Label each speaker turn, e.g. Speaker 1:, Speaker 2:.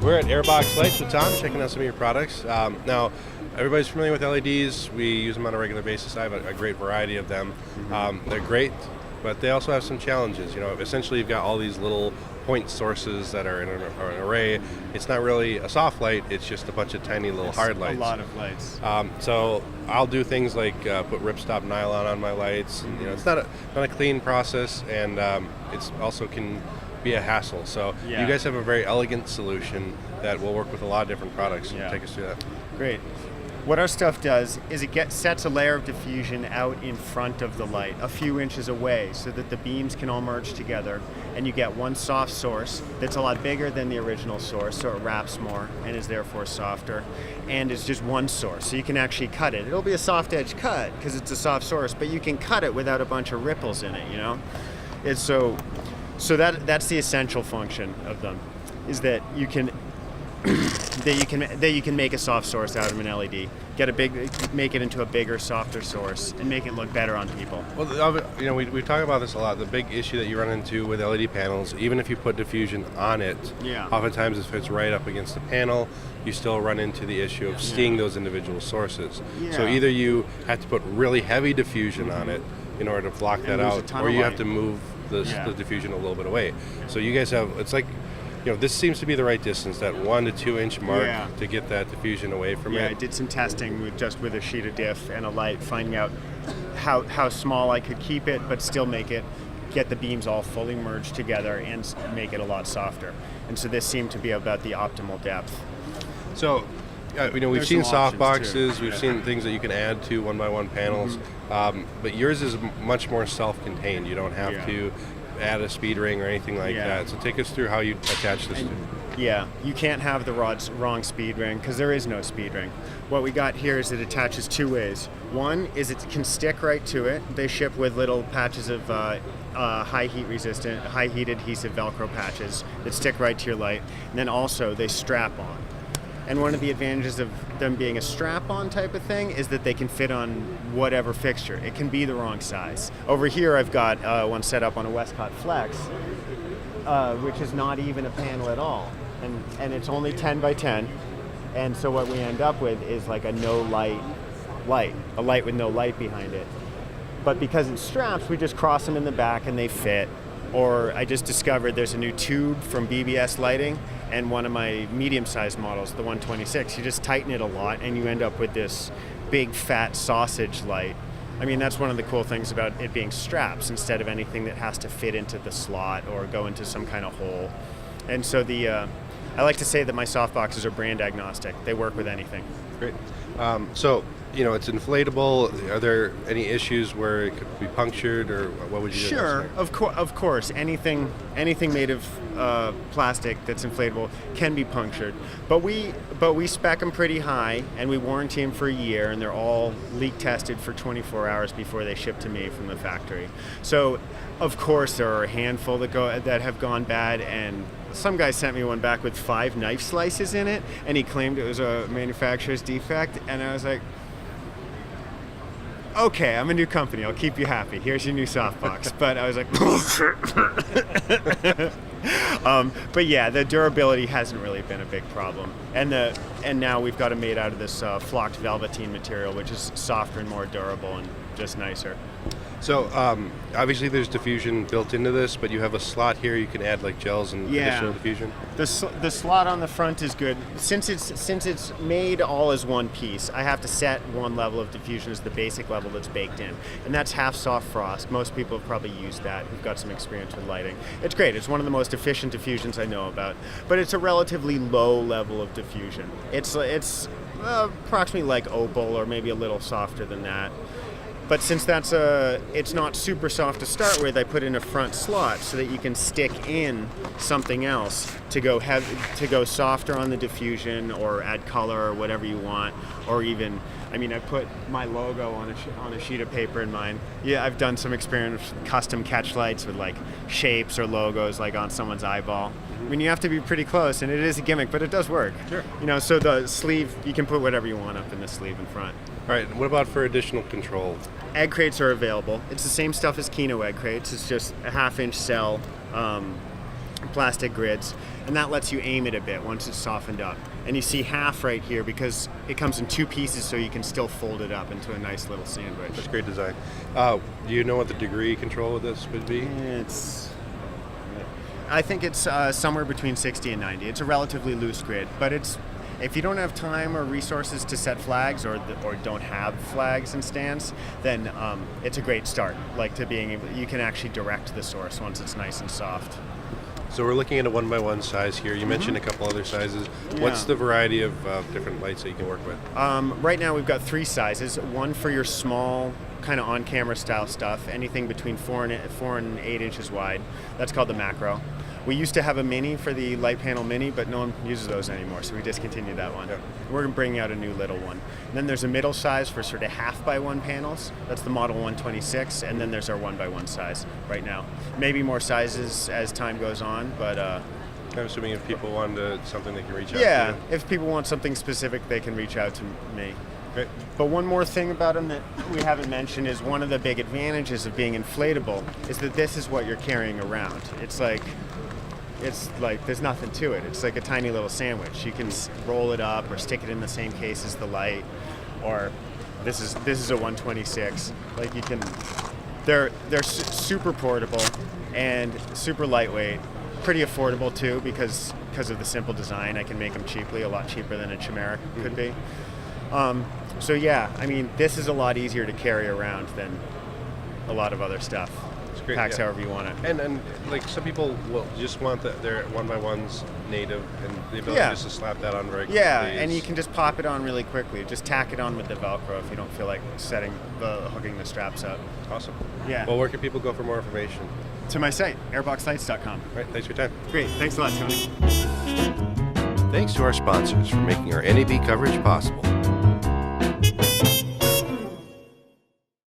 Speaker 1: We're at Airbox Lights with Tom, checking out some of your products. Now, everybody's familiar with LEDs. We use them on a regular basis. I have a great variety of them. They're great, but they also have some challenges. You know, essentially you've got all these little point sources that are in an array. It's not really a soft light, it's just a bunch of tiny little hard lights.
Speaker 2: A lot of lights.
Speaker 1: So I'll do things like put ripstop nylon on my lights. And, you know, it's not a clean process, and it's also can be a hassle. So you guys have a very elegant solution that will work with a lot of different products. So take us through that.
Speaker 2: Great. What our stuff does is it sets a layer of diffusion out in front of the light, a few inches away, so that the beams can all merge together, and you get one soft source that's a lot bigger than the original source, so it wraps more and is therefore softer, and it's just one source, so you can actually cut it. It'll be a soft edge cut because it's a soft source, but you can cut it without a bunch of ripples in it, you know? It's so that's the essential function of them, is that you can that you can make a soft source out of an LED, make it into a bigger, softer source, and make it look better on people.
Speaker 1: Well, you know, we talk about this a lot. The big issue that you run into with LED panels, even if you put diffusion on it, oftentimes if it's right up against the panel, you still run into the issue of seeing those individual sources. So either you have to put really heavy diffusion on it in order to block that out, or you have to move the diffusion a little bit away. So you guys have, it's like, you know, this seems to be the right distance, that 1 to 2 inch mark to get that diffusion away from it.
Speaker 2: Yeah, I did some testing with a sheet of diff and a light, finding out how small I could keep it, but still get the beams all fully merged together and make it a lot softer. And so this seemed to be about the optimal depth.
Speaker 1: So, you know, we've seen softboxes, we've seen things that you can add to 1x1 panels, but yours is much more self-contained. You don't have to add a speed ring or anything like that. So take us through how you attach this to.
Speaker 2: Yeah, you can't have the wrong speed ring because there is no speed ring. What we got here is it attaches two ways. One is it can stick right to it. They ship with little patches of high heat adhesive Velcro patches that stick right to your light. And then also they strap on. And one of the advantages of them being a strap-on type of thing is that they can fit on whatever fixture. It can be the wrong size. Over here I've got one set up on a Westcott Flex, which is not even a panel at all. And it's only 10 by 10. And so what we end up with is like a no-light light, a light with no light behind it. But because it's straps, we just cross them in the back and they fit. Or I just discovered there's a new tube from BBS Lighting, and one of my medium-sized models, the 126, you just tighten it a lot and you end up with this big fat sausage light. I mean, that's one of the cool things about it being straps instead of anything that has to fit into the slot or go into some kind of hole. And so I like to say that my softboxes are brand agnostic. They work with anything.
Speaker 1: Great. So, you know, it's inflatable. Are there any issues where it could be punctured, or what would you do?
Speaker 2: Sure, of course. Anything made of plastic that's inflatable can be punctured. But we spec them pretty high, and we warranty them for a year, and they're all leak tested for 24 hours before they ship to me from the factory. So, of course, there are a handful that have gone bad, and some guy sent me one back with 5 knife slices in it, and he claimed it was a manufacturer's defect, and I was like, okay, I'm a new company. I'll keep you happy. Here's your new softbox. But I was like, but yeah, the durability hasn't really been a big problem. And now we've got it made out of this flocked velveteen material, which is softer and more durable and just nicer.
Speaker 1: So obviously there's diffusion built into this, but you have a slot here. You can add like gels and additional diffusion.
Speaker 2: The slot on the front is good. Since it's made all as one piece, I have to set one level of diffusion as the basic level that's baked in, and that's half soft frost. Most people have probably used that who've got some experience with lighting. It's great. It's one of the most efficient diffusions I know about, but it's a relatively low level of diffusion. It's approximately like opal, or maybe a little softer than that. But since it's not super soft to start with, I put in a front slot so that you can stick in something else to go softer on the diffusion, or add color or whatever you want, or even, I mean, I put my logo on a sheet of paper in mine. Yeah, I've done some experiments with custom catch lights with like shapes or logos like on someone's eyeball. I mean, you have to be pretty close, and it is a gimmick, but it does work.
Speaker 1: Sure.
Speaker 2: You know, so the sleeve, you can put whatever you want up in the sleeve in front.
Speaker 1: All right, what about for additional control?
Speaker 2: Egg crates are available. It's the same stuff as Kino egg crates. It's just a 1/2 inch cell plastic grids, and that lets you aim it a bit once it's softened up. And you see half right here because it comes in 2 pieces, so you can still fold it up into a nice little sandwich.
Speaker 1: That's great design. Do you know what the degree control of this would be?
Speaker 2: I think it's somewhere between 60 and 90. It's a relatively loose grid, but if you don't have time or resources to set flags or don't have flags and stands, then it's a great start. Like to being able, you can actually direct the source once it's nice and soft.
Speaker 1: So we're looking at a 1x1 size here. You mentioned a couple other sizes.
Speaker 2: Yeah.
Speaker 1: What's the variety of different lights that you can work with?
Speaker 2: Right now we've got 3 sizes. One for your small, kind of on-camera style stuff, anything between 4 and 8 inches wide. That's called the macro. We used to have a mini for the light panel mini, but no one uses those anymore, so we discontinued that one. Yeah. We're bringing out a new little one. And then there's a middle size for sort of 1/2x1 panels. That's the Model 126, and then there's our 1x1 size right now. Maybe more sizes as time goes on, but... I'm
Speaker 1: assuming if people want something they can reach out to.
Speaker 2: Yeah, if people want something specific, they can reach out to me.
Speaker 1: Great.
Speaker 2: But one more thing about them that we haven't mentioned is one of the big advantages of being inflatable is that this is what you're carrying around. It's like there's nothing to it. It's like a tiny little sandwich. You can roll it up or stick it in the same case as the light, or this is a 126. Like you can, they're super portable and super lightweight, pretty affordable too because of the simple design. I can make them cheaply, a lot cheaper than a Chimera could be. So yeah, I mean, this is a lot easier to carry around than a lot of other stuff.
Speaker 1: Great,
Speaker 2: Packs however you want it.
Speaker 1: And like some people will just want their 1x1s native and the ability just to slap that on very quickly.
Speaker 2: Yeah, and you can just pop it on really quickly. Just tack it on with the Velcro if you don't feel like hooking the straps up.
Speaker 1: Awesome.
Speaker 2: Yeah.
Speaker 1: Well, where can people go for more information?
Speaker 2: To my site, airboxlights.com.
Speaker 1: All right, thanks for your time.
Speaker 2: Great, thanks a lot, Tony.
Speaker 1: Thanks to our sponsors for making our NAB coverage possible.